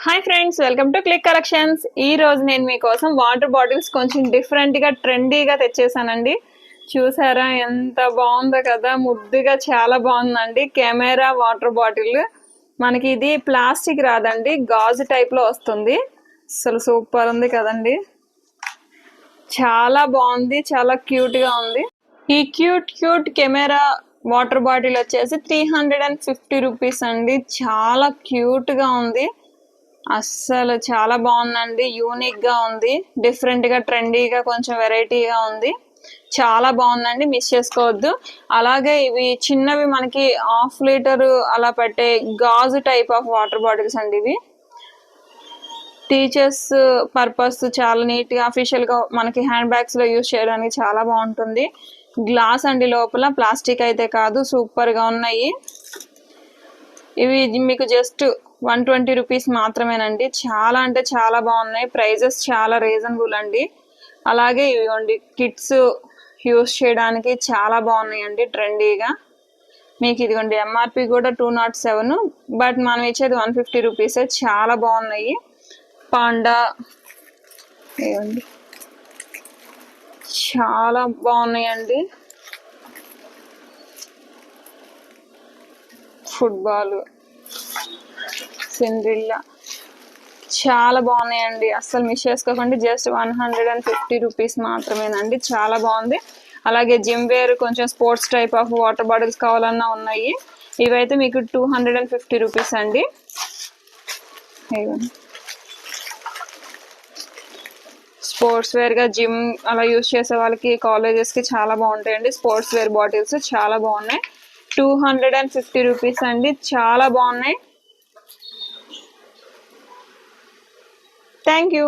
Hi friends, welcome to click collections. ఈ రోజు నేను మీకోసం వాటర్ బాటిల్స్ కొంచెం డిఫరెంట్గా ట్రెండీగా తెచ్చేసానండి. చూసారా ఎంత బాగుందో కదా, ముద్దుగా చాలా బాగుందండి. కెమెరా వాటర్ బాటిల్ మనకి ఇది ప్లాస్టిక్ రాదండి, గాజు టైప్లో వస్తుంది. అసలు సూపర్ ఉంది కదండి, చాలా బాగుంది, చాలా క్యూట్గా ఉంది. ఈ క్యూట్ కెమెరా వాటర్ బాటిల్ వచ్చేసి 350 రూపీస్ అండి. చాలా క్యూట్గా ఉంది, అస్సలు చాలా బాగుందండి. యూనిక్గా ఉంది, డిఫరెంట్గా ట్రెండీగా కొంచెం వెరైటీగా ఉంది. చాలా బాగుందండి, మిస్ చేసుకోవద్దు. అలాగే ఇవి చిన్నవి మనకి 1/2 లీటర్ అలా పెట్టే గాజు టైప్ ఆఫ్ వాటర్ బాటిల్స్ అండి. ఇవి టీచర్స్ పర్పస్ చాలా నీట్గా అఫీషియల్గా మనకి హ్యాండ్ బ్యాగ్స్లో యూజ్ చేయడానికి చాలా బాగుంటుంది. గ్లాస్ అండి, లోపల ప్లాస్టిక్ అయితే కాదు. సూపర్గా ఉన్నాయి. ఇవి మీకు జస్ట్ 120 రూపీస్ మాత్రమేనండి. చాలా అంటే చాలా బాగున్నాయి, ప్రైజెస్ చాలా రీజనబుల్ అండి. అలాగే ఇవ్వండి, కిడ్స్ యూస్ చేయడానికి చాలా బాగున్నాయండి, ట్రెండీగా. మీకు ఇదిగోండి, ఎంఆర్పి కూడా 207, బట్ మనం ఇచ్చేది 150 రూపీసే. చాలా బాగున్నాయి. పాండా ఇవ్వండి, చాలా బాగున్నాయండి. ఫుట్బాల్, సిండ్రిల్లా, చాలా బాగున్నాయండి. అస్సలు మిస్ చేసుకోకండి. జస్ట్ 150 రూపీస్ మాత్రమేనండి, చాలా బాగుంది. అలాగే జిమ్ వేర్ కొంచెం sports type of water bottles కావాలన్నా ఉన్నాయి. ఇవైతే మీకు 250 రూపీస్ అండి. స్పోర్ట్స్ వేర్గా జిమ్ అలా యూజ్ చేసే వాళ్ళకి, కాలేజెస్కి చాలా బాగుంటాయండి. స్పోర్ట్స్ వేర్ బాటిల్స్ చాలా బాగున్నాయి. 250 రూపీస్ అండి, చాలా బాగున్నాయి. Thank you.